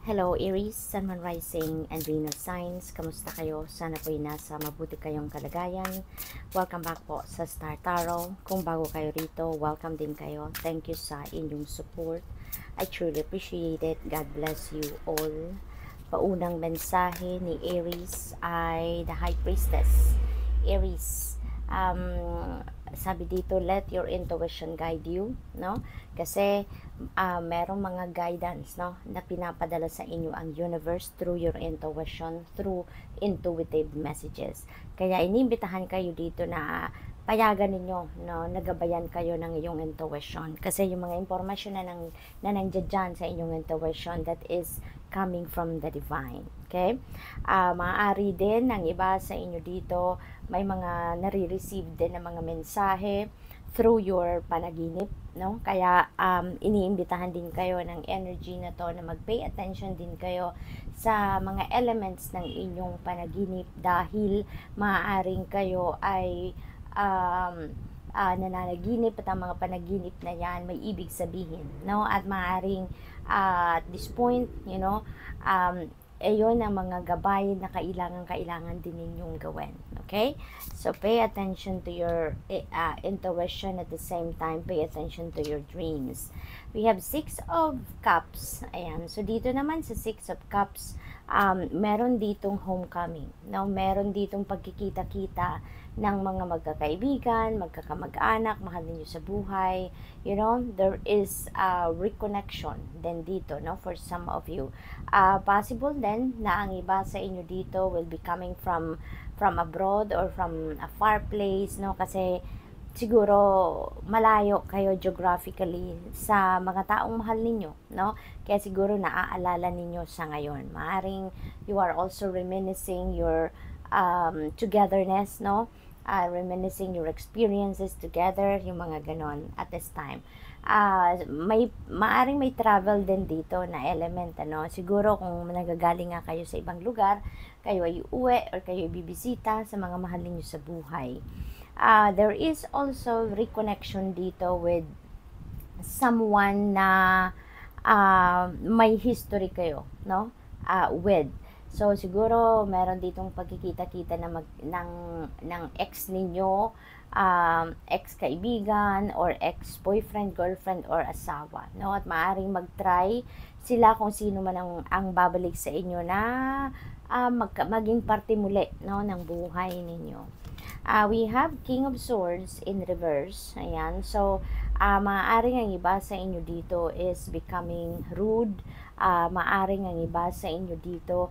Hello Aries, Sun, Moon, Rising, and Venus signs. Kamusta kayo? Sana po'y nasa mabuti kayong kalagayan. Welcome back po sa Star Tarot. Kung bago kayo rito, welcome din kayo. Thank you sa inyong support. I truly appreciate it. God bless you all. Paunang mensahe ni Aries ay the High Priestess. Aries, sabi dito, let your intuition guide you, no? Kasi merong mga guidance, no, na pinapadala sa inyo ang universe through your intuition, through intuitive messages. Kaya inimbitahan kayo dito na payagan ninyo, no, nagabayan kayo ng iyong intuition. Kasi yung mga impormasyon na nandiyan dyan sa inyong intuition, that is coming from the divine. Okay? Maaari din ng iba sa inyo dito, may mga nare-receive din ng mga mensahe through your panaginip, no? Kaya iniimbitahan din kayo ng energy na to na mag-pay attention din kayo sa mga elements ng inyong panaginip dahil maaaring kayo ay nananaginip at ang mga panaginip na yan may ibig sabihin, no? At maaaring at this point, you know, yun ang mga gabay na kailangan din ninyong gawin. Okay? So, pay attention to your intuition, at the same time, pay attention to your dreams. We have 6 of Cups. Ayan. So, dito naman sa 6 of Cups, meron ditong homecoming. No? Meron ditong pagkikita-kita ng mga magkakaibigan, magkakamag-anak, mahal ninyo sa buhay. You know, there is a reconnection din dito, no, for some of you. Possible din na ang iba sa inyo dito will be coming from abroad or from a far place, no, kasi siguro malayo kayo geographically sa mga taong mahal ninyo, no? Kaya siguro naaalala ninyo sa ngayon. Maaring you are also reminiscing your togetherness, no? Reminiscing your experiences together, yung mga ganon at this time. Maaring may travel din dito na element, ano? Siguro kung nagagaling nga kayo sa ibang lugar, kayo ay uwi or kayo ay bibisita sa mga mahal ninyo sa buhay. There is also reconnection dito with someone na may history kayo, no? With. So, siguro, meron ditong pagkikita-kita ng ex ninyo, ex-kaibigan, or ex-boyfriend, girlfriend, or asawa, no? At maaaring mag-try sila kung sino man ang babalik sa inyo na maging parte muli, no, ng buhay ninyo. We have King of Swords in reverse. Ayan. So, maaaring ang iba sa inyo dito is becoming rude. Maaaring ang iba sa inyo dito,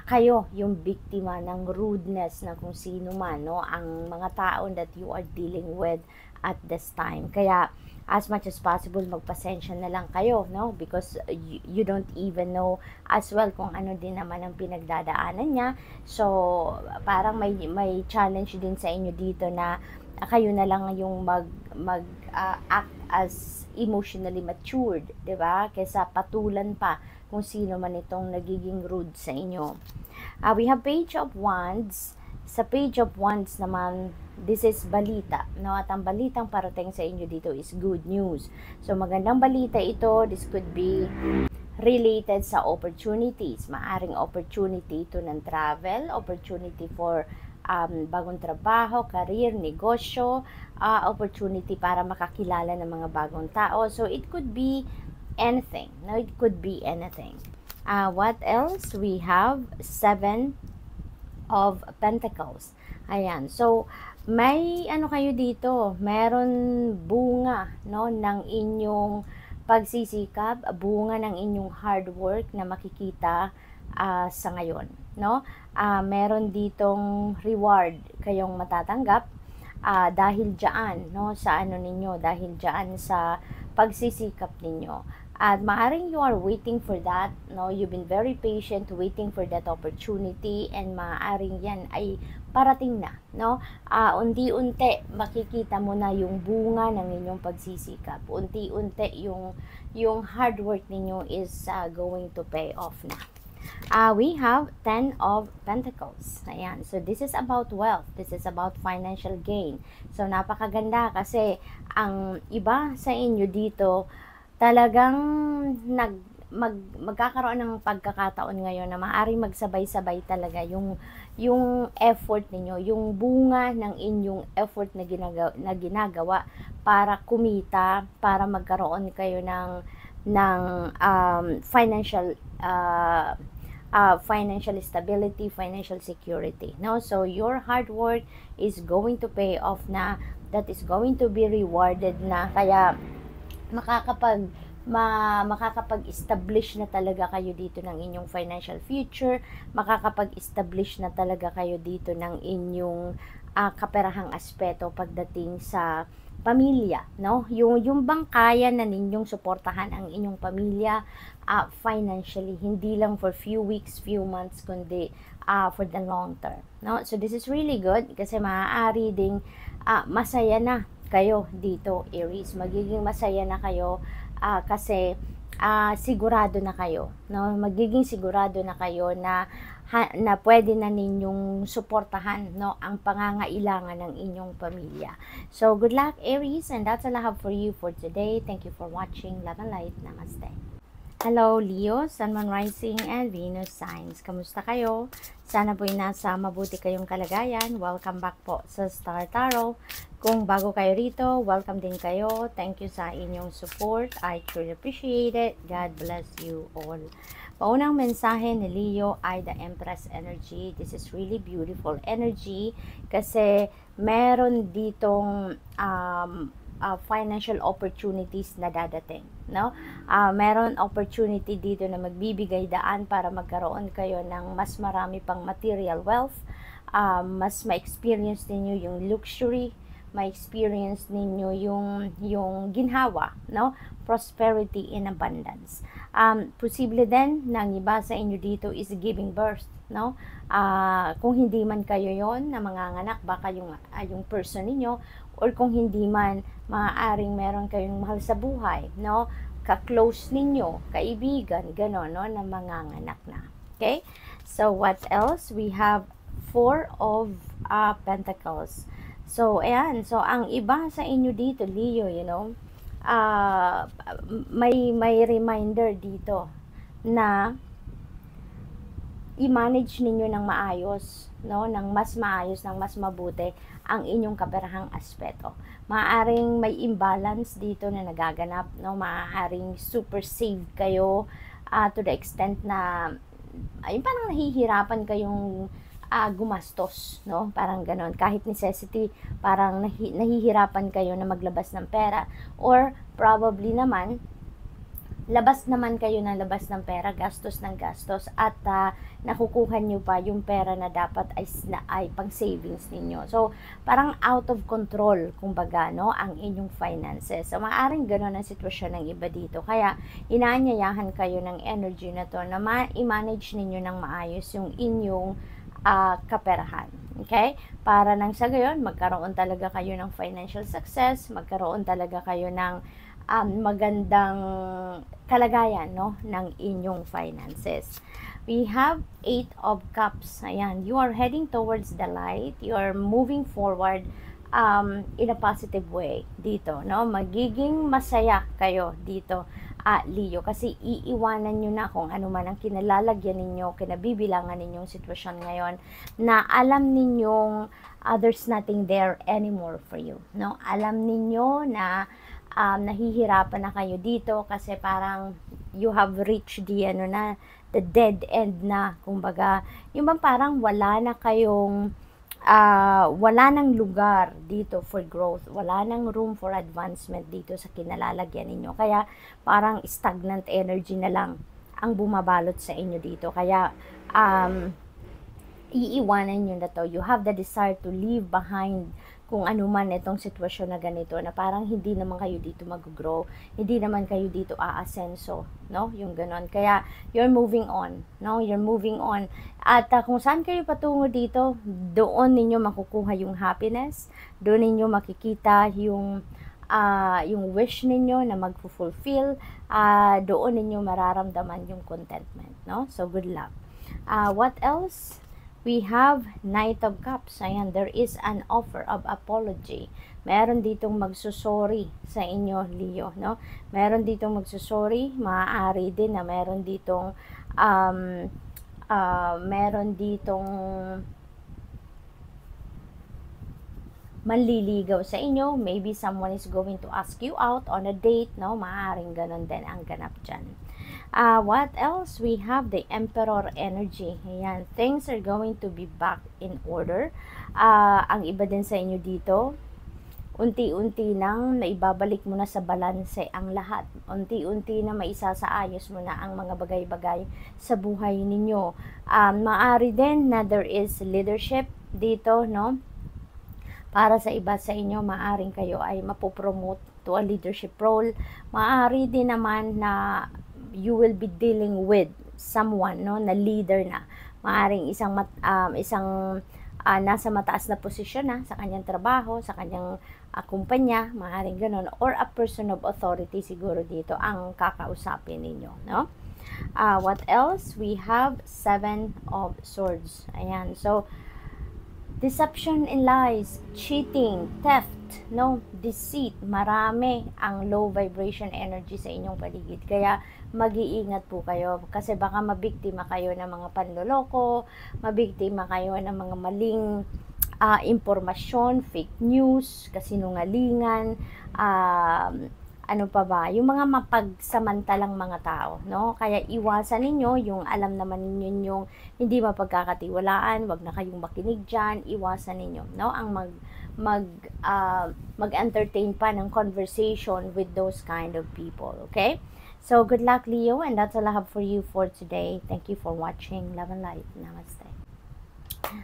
kayo yung biktima ng rudeness na kung sino man, no, ang mga tao that you are dealing with at this time. Kaya as much as possible, magpasensya na lang kayo, no, because you don't even know as well kung ano din naman ang pinagdadaanan niya. So parang may challenge din sa inyo dito na kayo na lang yung act as emotionally matured, 'di ba? Kaysa patulan pa kung sino man itong nagiging rude sa inyo. We have Page of Wands. Sa Page of Wands naman, this is balita, no? At ang balitang parating sa inyo dito is good news. So, magandang balita ito. This could be related sa opportunities. Maaring opportunity ito ng travel, opportunity for bagong trabaho, career, negosyo, opportunity para makakilala ng mga bagong tao. So, it could be anything. No, it could be anything. What else? We have 7 of Pentacles. Ayan. So, may ano kayo dito, meron bunga, no, ng inyong pagsisikap, bunga ng inyong hard work na makikita sa ngayon, no? Meron ditong reward kayong matatanggap dahil diyan, no, sa ano ninyo, dahil diyan sa pagsisikap ninyo. At maaring you are waiting for that, no? You've been very patient waiting for that opportunity, and maaring yan ay parating na, no? Unti-unti makikita mo na yung bunga ng inyong pagsisikap. Unti-unti yung hard work ninyo is going to pay off na. We have 10 of Pentacles. Ayan. So, this is about wealth. This is about financial gain. So, napakaganda kasi ang iba sa inyo dito talagang magkakaroon ng pagkakataon ngayon na maaaring magsabay-sabay talaga yung effort ninyo, yung bunga ng inyong effort na ginagawa para kumita, para magkaroon kayo ng financial stability, financial security, no? So your hard work is going to pay off na, that is going to be rewarded na, kaya makakapag-establish na talaga kayo dito ng inyong financial future, makakapag-establish na talaga kayo dito ng inyong kaperahang aspeto pagdating sa pamilya, no? Yung bang kaya na ninyong suportahan ang inyong pamilya financially, hindi lang for few weeks, few months, kundi for the long term, no? So this is really good kasi maaari ding masaya na kayo dito, Aries. Magiging masaya na kayo kasi sigurado na kayo, no? Magiging sigurado na kayo na pwede na ninyong suportahan, no, ang pangangailangan ng inyong pamilya. So good luck, Aries, and that's all I have for you for today. Thank you for watching. Love and light. Namaste. Hello, Leo, Sun, Moon, Rising, and Venus signs. Kamusta kayo? Sana po'y nasa mabuti kayong kalagayan. Welcome back po sa Star Tarot. Kung bago kayo rito, welcome din kayo. Thank you sa inyong support. I truly appreciate it. God bless you all. Paunang mensahe ni Leo ay the Empress energy. This is really beautiful energy kasi meron ditong financial opportunities na dadating, no? Meron opportunity dito na magbibigay daan para magkaroon kayo ng mas marami pang material wealth, mas ma-experience ninyo yung luxury, ma-experience ninyo yung ginhawa, no? Prosperity in abundance. Posible din na ang iba sa inyo dito is giving birth, no? Kung hindi man kayo yon na manganganak, baka yung person ninyo, or kung hindi man, maaaring meron kayong mahal sa buhay, no? Ka-close ninyo, kaibigan, gano'n, no? Na manganganak na. Okay? So, what else? We have Four of Pentacles. So, ayan. So, ang iba sa inyo dito, Leo, you know, may reminder dito na i-manage ninyo ng maayos, no? Ng mas maayos, ng mas mabuti ang inyong kaperahang aspeto. Maaaring may imbalance dito na nagaganap, no? Maaaring super saved kayo to the extent na ay parang nahihirapan kayong gumastos, no? Parang ganon. Kahit necessity, parang nahihirapan kayo na maglabas ng pera, or probably naman labas naman kayo ng labas ng pera, gastos ng gastos, at nakukuha nyo pa yung pera na dapat ay pang savings ninyo. So, parang out of control, kumbaga, no, ang inyong finances. So, maaaring gano'n ang sitwasyon ng iba dito. Kaya, inaanyayahan kayo ng energy na to na i-manage ninyo ng maayos yung inyong kaperahan. Okay? Para nang sa gayon, magkaroon talaga kayo ng financial success, magkaroon talaga kayo ng magandang kalagayan, no, ng inyong finances. We have 8 of Cups. Ayan, you are heading towards the light. You are moving forward in a positive way dito, no? Magiging masaya kayo dito, Leo, kasi iiwanan nyo na kung ano man ang kinalalagyan ninyo, kinabibilangan ninyong sitwasyon ngayon, na alam ninyong there's nothing there anymore for you, no? Alam ninyo na nahihirapan na kayo dito kasi parang you have reached the dead end na, kumbaga, yung bang parang wala na kayong wala nang lugar dito for growth, wala nang room for advancement dito sa kinalalagyan ninyo, kaya parang stagnant energy na lang ang bumabalot sa inyo dito, kaya iiwanan nyo na to. You have the desire to leave behind kung ano man itong sitwasyon na ganito, na parang hindi naman kayo dito mag-grow, hindi naman kayo dito aasenso, no? Yung ganon. Kaya, you're moving on, no? You're moving on. At kung saan kayo patungo dito, doon ninyo makukuha yung happiness, doon ninyo makikita yung wish ninyo na mag-fulfill, doon ninyo mararamdaman yung contentment, no? So, good luck. What else? We have Knight of Cups. Ayan, there is an offer of apology. Meron ditong magsusorry sa inyo, Leo, no? Meron ditong magsusorry, maaari din na meron ditong manliligaw sa inyo. Maybe someone is going to ask you out on a date, no? Maaaring ganun din ang ganap dyan. What else? We have the Emperor energy. Ayan, things are going to be back in order. Ang iba din sa inyo dito, unti-unti nang naibabalik mo na sa balanse ang lahat. Unti-unti na maisasaayos mo na ang mga bagay-bagay sa buhay ninyo. Maari din na there is leadership dito, no? Para sa iba sa inyo, maaring kayo ay mapopromote to a leadership role. Maari din naman na you will be dealing with someone, no, na leader na. Maaring isang nasa mataas na posisyon na sa kanyang trabaho, sa kanyang kumpanya, maaring ganun, or a person of authority siguro dito ang kakausapin ninyo, no? What else? We have 7 of Swords. Ayan, so deception and lies, cheating, theft, no, deceit, marami ang low vibration energy sa inyong paligid. Kaya mag-iingat po kayo kasi baka mabiktima kayo ng mga panloloko, mabiktima kayo ng mga maling impormasyon, fake news, kasinungalingan, ano pa ba, yung mga mapagsamantalang mga tao, no? Kaya iwasan ninyo yung alam naman ninyo yung hindi mapagkakatiwalaan, wag na kayong makinig dyan, iwasan ninyo, no? Ang mag-entertain pa ng conversation with those kind of people, okay? So, good luck, Leo, and that's all I have for you for today. Thank you for watching. Love and light. Namaste.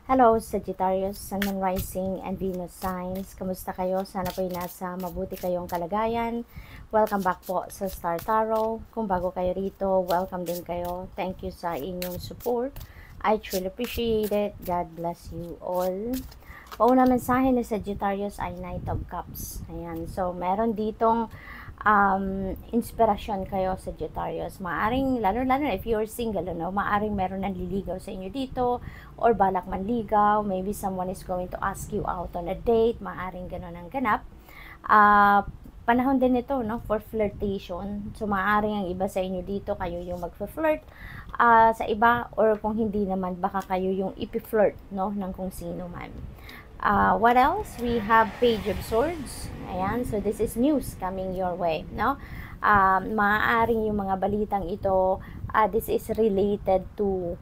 Hello, Sagittarius, Sun, Moon, Rising, and Venus signs. Kamusta kayo? Sana po'y nasa mabuti kayong kalagayan. Welcome back po sa Star Tarot. Kung bago kayo rito, welcome din kayo. Thank you sa inyong support. I truly appreciate it. God bless you all. Pauna mensahe ni Sagittarius ay Knight of Cups. Ayan. So, meron ditong inspirasyon kayo, Sagittarius. Maaring, lalo if you're single, no, maaring meron nang liligaw sa inyo dito, or balak manligaw, maybe someone is going to ask you out on a date, maaring ganun ang ganap. Panahon din ito, no, for flirtation. So, maaring ang iba sa inyo dito, kayo yung mag-flirt sa iba, or kung hindi naman, baka kayo yung ipi-flirt, no, ng kung sino man. What else? We have Page of Swords. Ayan, so this is news coming your way, no? Maaaring yung mga balitang ito, this is related to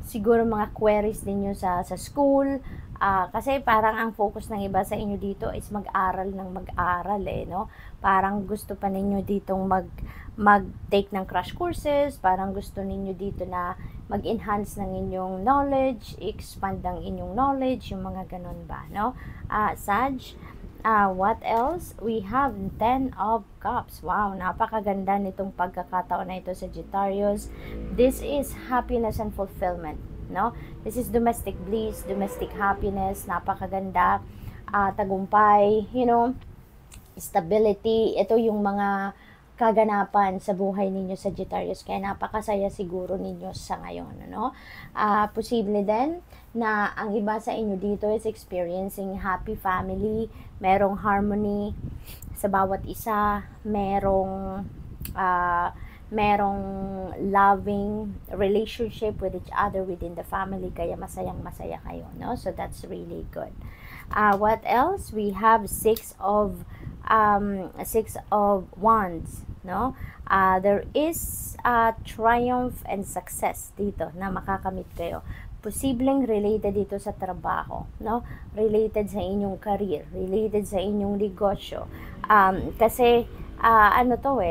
siguro mga queries ninyo sa school, kasi parang ang focus ng iba sa inyo dito is mag-aral ng mag-aral, no? Parang gusto pa ninyo ditong mag-take ng crash courses, parang gusto ninyo dito na mag-enhance ng inyong knowledge, expand ng inyong knowledge, yung mga ganun ba, no? Sag, what else? We have 10 of Cups. Wow, napakaganda nitong pagkakataon na ito, Sagittarius. This is happiness and fulfillment, no? This is domestic bliss, domestic happiness, napakaganda, tagumpay, you know, stability. Ito yung mga kaganapan sa buhay ninyo, Sagittarius, kaya napakasaya siguro ninyo sa ngayon, no? Posible din na ang iba sa inyo dito is experiencing happy family, merong harmony sa bawat isa, merong loving relationship with each other within the family, kaya masayang masaya kayo, no? So that's really good. What else? We have 6 of Wands, no? There is triumph and success dito na makakamit kayo. Posibleng related dito sa trabaho, no? Related sa inyong career, related sa inyong negosyo. Kasi ano to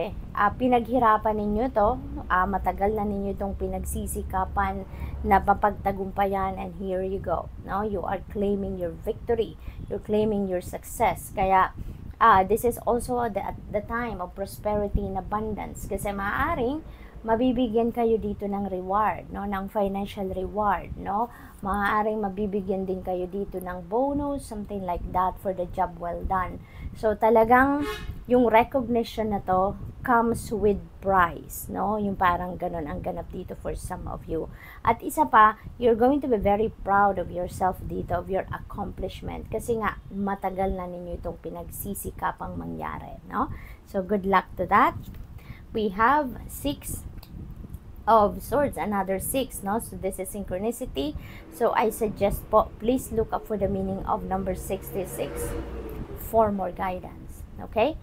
pinaghirapan ninyo to, matagal na ninyo itong pinagsisikapan na mapagtagumpayan, and here you go, no? You are claiming your victory, you're claiming your success. Kaya this is also the time of prosperity and abundance, kasi maaaring mabibigyan kayo dito ng reward, no, ng financial reward, no, maaaring mabibigyan din kayo dito ng bonus, something like that for the job well done. So talagang yung recognition na to comes with prize, no, yung parang ganun ang ganap dito for some of you. At isa pa, you're going to be very proud of yourself dito, of your accomplishment, kasi nga matagal na ninyo itong pinagsisikapang mangyari, no. So good luck to that. We have 6 of swords, another 6, no, so this is synchronicity. So I suggest po, please look up for the meaning of number 66 for more guidance, okay.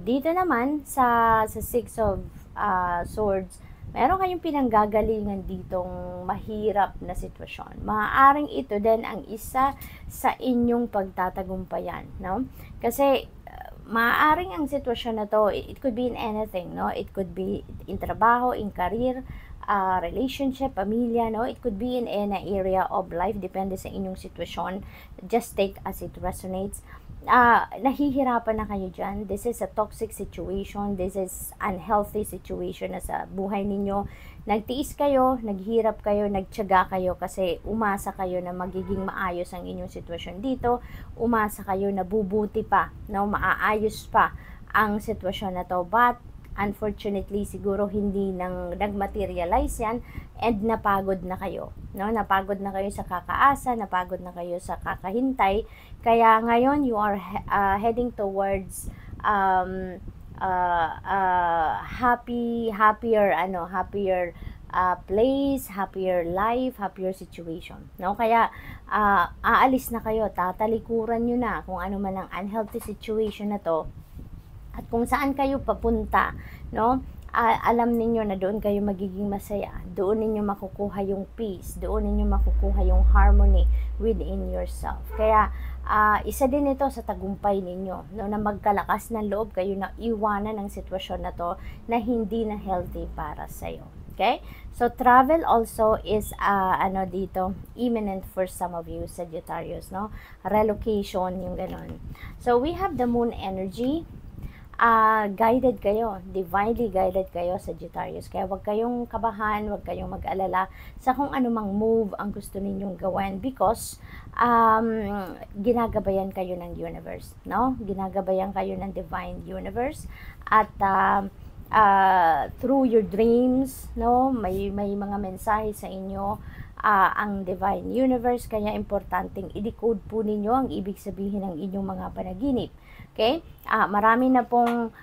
Dito naman sa 6 of swords, meron kayong pinanggagalingan ditong mahirap na sitwasyon. Maaaring ito din ang isa sa inyong pagtatagumpayan, no, kasi maaaring ang sitwasyon na to, it could be in anything, no? It could be in trabaho, in career, relationship, pamilya, no? It could be in any area of life, depende sa inyong sitwasyon. Just take as it resonates. Nahihirapan na kayo dyan. This is a toxic situation. This is unhealthy situation na sa buhay ninyo. Nagtiis kayo, naghirap kayo, nagtiyaga kayo kasi umasa kayo na magiging maayos ang inyong sitwasyon dito. Umasa kayo na bubuti pa, no? Maaayos pa ang sitwasyon na to. But unfortunately, siguro hindi nag-materialize yan and napagod na kayo, no? Napagod na kayo sa kakaasa, napagod na kayo sa kakahintay. Kaya ngayon, you are heading towards happier place, happier life, happier situation, no? Kaya aalis na kayo, tatalikuran nyo na kung ano man ang unhealthy situation na to, at kung saan kayo papunta, no? Alam ninyo na doon kayo magiging masaya, doon ninyo makukuha yung peace, doon ninyo makukuha yung harmony within yourself. Kaya isa din ito sa tagumpay ninyo, no, na magkalakas ng loob kayo na iwanan ang sitwasyon na to na hindi na healthy para sa'yo. Okay? So travel also is dito imminent for some of you Sagittarius, no? Relocation, yung ganon. So we have the moon energy. Guided kayo, divinely guided kayo Sagittarius. Kaya wag kayong kabahan, wag kayong mag-alala sa kung anumang move ang gusto ninyong gawin, because ginagabayan kayo ng universe, no? Ginagabayan kayo ng divine universe, at through your dreams, no, may mga mensahe sa inyo ang divine universe. Kaya importanteng i-decode po ninyo ang ibig sabihin ng inyong mga panaginip. Okay? Marami na pong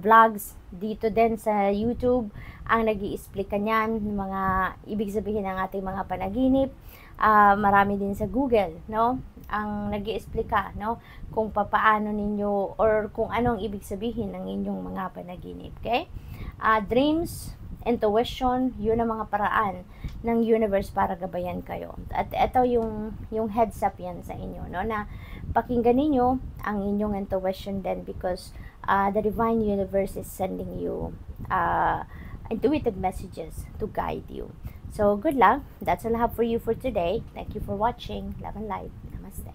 vlogs dito din sa YouTube ang nag-i-explica niyan, mga ibig sabihin ng ating mga panaginip. Marami din sa Google, no, ang nag-i-explica, no, kung papaano ninyo or kung anong ibig sabihin ng inyong mga panaginip. Okay? Dreams, intuition, yun ang mga paraan ng universe para gabayan kayo. At ito yung heads up yan sa inyo, no, na pakinggan ninyo ang inyong intuition din, because the divine universe is sending you intuitive messages to guide you. So good luck. That's all I have for you for today. Thank you for watching. Love and light. Namaste.